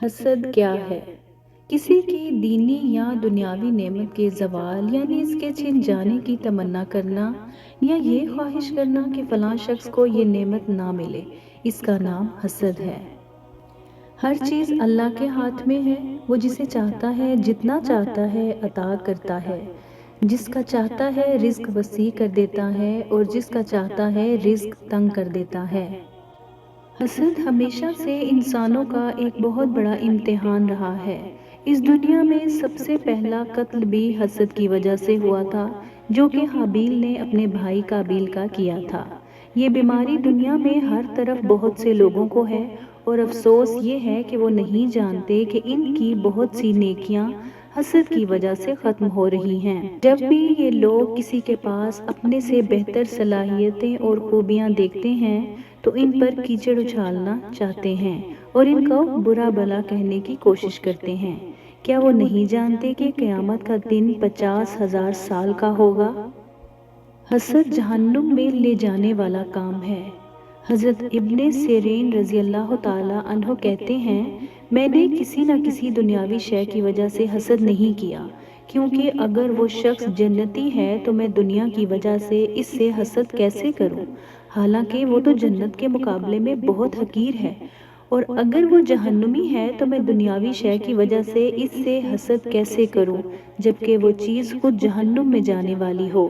حسد کیا ہے؟ کسی کی دینی یا دنیاوی نعمت کے زوال یعنی اس کے چھن جانے کی تمنا کرنا یا یہ خواہش کرنا کہ فلاں شخص کو یہ نعمت نہ ملے، اس کا نام حسد ہے۔ ہر چیز اللہ کے ہاتھ میں ہے، وہ جسے چاہتا ہے جتنا چاہتا ہے عطا کرتا ہے، جس کا چاہتا ہے رزق وسیع کر دیتا ہے اور جس کا چاہتا ہے رزق تنگ کر دیتا ہے۔ حسد ہمیشہ سے انسانوں کا ایک بہت بڑا امتحان رہا ہے۔ اس دنیا میں سب سے پہلا قتل بھی حسد کی وجہ سے ہوا تھا، جو کہ حابیل نے اپنے بھائی قابیل کا کیا تھا۔ یہ بیماری دنیا میں ہر طرف بہت سے لوگوں کو ہے، اور افسوس یہ ہے کہ وہ نہیں جانتے کہ ان کی بہت سی نیکیاں حسد کی وجہ سے ختم ہو رہی ہیں۔ جب بھی یہ لوگ کسی کے پاس اپنے سے بہتر صلاحیتیں اور خوبیاں دیکھتے ہیں تو ان پر کیچڑ اچھالنا چاہتے ہیں اور ان کو برا بھلا کہنے کی کوشش کرتے ہیں۔ کیا وہ نہیں جانتے کہ قیامت کا دن 50,000 سال کا ہوگا؟ حسد جہنم میں لے جانے والا کام ہے۔ حضرت ابن سیرین رضی اللہ تعالی عنہ کہتے ہیں، میں نے کسی نہ کسی دنیاوی شے کی وجہ سے حسد نہیں کیا، کیونکہ اگر وہ شخص جنتی ہے تو میں دنیا کی وجہ سے اس سے حسد کیسے کروں، حالانکہ وہ تو جنت کے مقابلے میں بہت حقیر ہے، اور اگر وہ جہنمی ہے تو میں دنیاوی شے کی وجہ سے اس سے حسد کیسے کروں جبکہ وہ چیز خود جہنم میں جانے والی ہو۔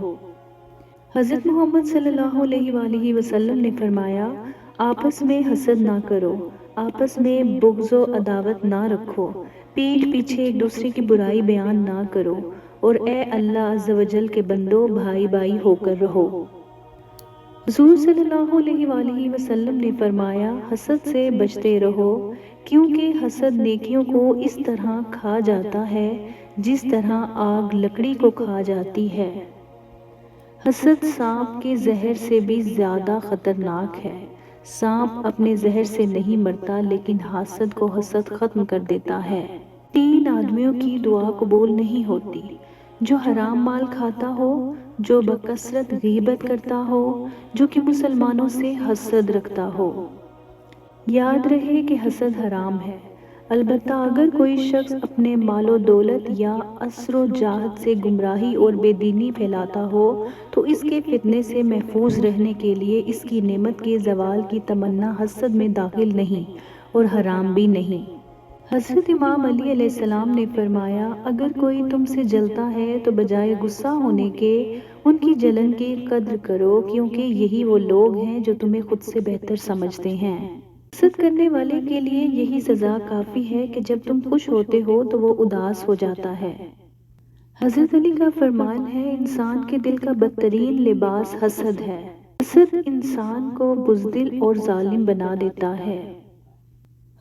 حضرت محمد صلی اللہ علیہ وآلہ وسلم نے فرمایا، آپس میں حسد نہ کرو، آپس میں بغض و عداوت نہ رکھو، پیٹھ پیچھے ایک دوسرے کی برائی بیان نہ کرو، اور اے اللہ عز و جل کے بندو بھائی بھائی ہو کر رہو۔ حضور صلی اللہ علیہ وآلہ وسلم نے فرمایا، حسد سے بچتے رہو، کیونکہ حسد نیکیوں کو اس طرح کھا جاتا ہے جس طرح آگ لکڑی کو کھا جاتی ہے۔ حسد سانپ کے زہر سے بھی زیادہ خطرناک ہے۔ سانپ اپنے زہر سے نہیں مرتا، لیکن حاسد کو حسد ختم کر دیتا ہے۔ 3 آدمیوں کی دعا قبول نہیں ہوتی: جو حرام مال کھاتا ہو، جو بکثرت غیبت کرتا ہو، جو کہ مسلمانوں سے حسد رکھتا ہو۔ یاد رہے کہ حسد حرام ہے، البتہ اگر کوئی شخص اپنے مال و دولت یا عسر و جاہت سے گمراہی اور بے دینی پھیلاتا ہو تو اس کے فتنے سے محفوظ رہنے کے لیے اس کی نعمت کے زوال کی تمنا حسد میں داخل نہیں اور حرام بھی نہیں۔ حضرت امام علی علیہ السلام نے فرمایا، اگر کوئی تم سے جلتا ہے تو بجائے غصہ ہونے کے ان کی جلن کی قدر کرو، کیونکہ یہی وہ لوگ ہیں جو تمہیں خود سے بہتر سمجھتے ہیں۔ حسد کرنے والے کے لیے یہی سزا کافی ہے کہ جب تم خوش ہوتے ہو تو وہ اداس ہو جاتا ہے۔ حضرت علی کا فرمان ہے، انسان کے دل کا بدترین لباس حسد ہے۔ حسد انسان کو بزدل اور ظالم بنا دیتا ہے۔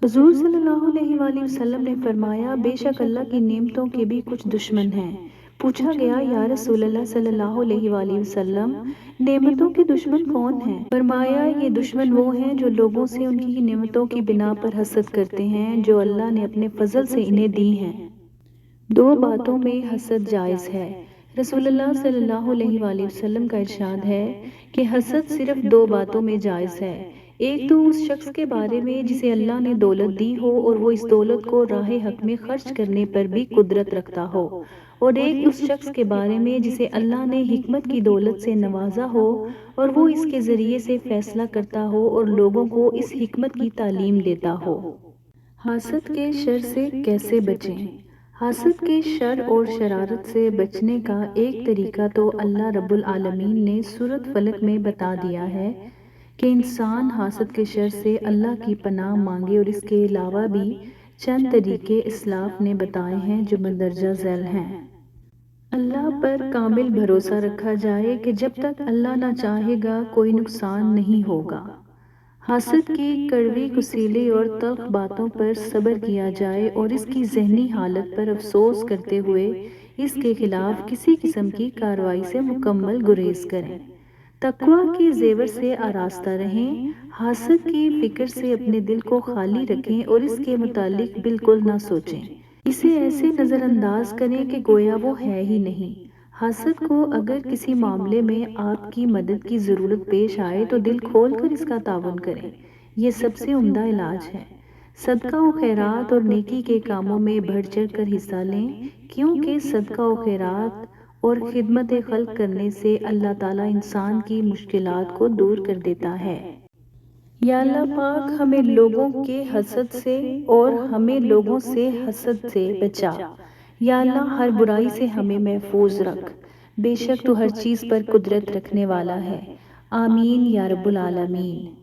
حضور صلی اللہ علیہ وآلہ وسلم نے فرمایا، بے شک اللہ کی نعمتوں کے بھی کچھ دشمن ہیں۔ پوچھا گیا، یا رسول اللہ صلی اللہ علیہ وآلہ وسلم، نعمتوں کے دشمن کون ہیں؟ فرمایا، یہ دشمن وہ ہیں جو لوگوں سے ان کی نعمتوں کی بنا پر حسد کرتے ہیں جو اللہ نے اپنے فضل سے انہیں دی ہیں۔ 2 باتوں میں حسد جائز ہے۔ رسول اللہ صلی اللہ علیہ وآلہ وسلم کا ارشاد ہے کہ حسد صرف 2 باتوں میں جائز ہے: ایک تو اس شخص کے بارے میں جسے اللہ نے دولت دی ہو اور وہ اس دولت کو راہ حق میں خرچ کرنے پر بھی قدرت رکھتا ہو، اور ایک اس شخص کے بارے میں جسے اللہ نے حکمت کی دولت سے نوازا ہو اور وہ اس کے ذریعے سے فیصلہ کرتا ہو اور لوگوں کو اس حکمت کی تعلیم دیتا ہو۔ حاسد کے شر سے کیسے بچیں؟ حاسد کے شر اور شرارت سے بچنے کا ایک طریقہ تو اللہ رب العالمین نے سورۃ فلق میں بتا دیا ہے کہ انسان حاسد کے شر سے اللہ کی پناہ مانگے، اور اس کے علاوہ بھی چند طریقے اسلاف نے بتائے ہیں جو مندرجہ ذیل ہیں۔ اللہ پر کامل بھروسہ رکھا جائے کہ جب تک اللہ نہ چاہے گا کوئی نقصان نہیں ہوگا۔ حاسد کی کڑوی کسیلی اور تلخ باتوں پر صبر کیا جائے اور اس کی ذہنی حالت پر افسوس کرتے ہوئے اس کے خلاف کسی قسم کی کارروائی سے مکمل گریز کریں۔ تقویٰ کے زیور سے آراستہ رہیں، حاسد کی فکر سے اپنے دل کو خالی رکھیں اور اس کے متعلق بالکل نہ سوچیں۔ اسے ایسے نظر انداز کریں کہ گویا وہ ہے ہی نہیں۔ حاسد کو اگر کسی معاملے میں آپ کی مدد کی ضرورت پیش آئے تو دل کھول کر اس کا تعاون کریں، یہ سب سے عمدہ علاج ہے۔ صدقہ و خیرات اور نیکی کے کاموں میں بڑھ چڑھ کر حصہ لیں، کیونکہ صدقہ و خیرات اور خدمت خلق کرنے سے اللہ تعالیٰ انسان کی مشکلات کو دور کر دیتا ہے۔ یا اللہ پاک ہمیں لوگوں کے حسد سے اور ہمیں لوگوں سے حسد سے بچا۔ یا اللہ ہر برائی سے ہمیں محفوظ رکھ، بے شک تو ہر چیز پر قدرت رکھنے والا ہے۔ آمین یا رب العالمین۔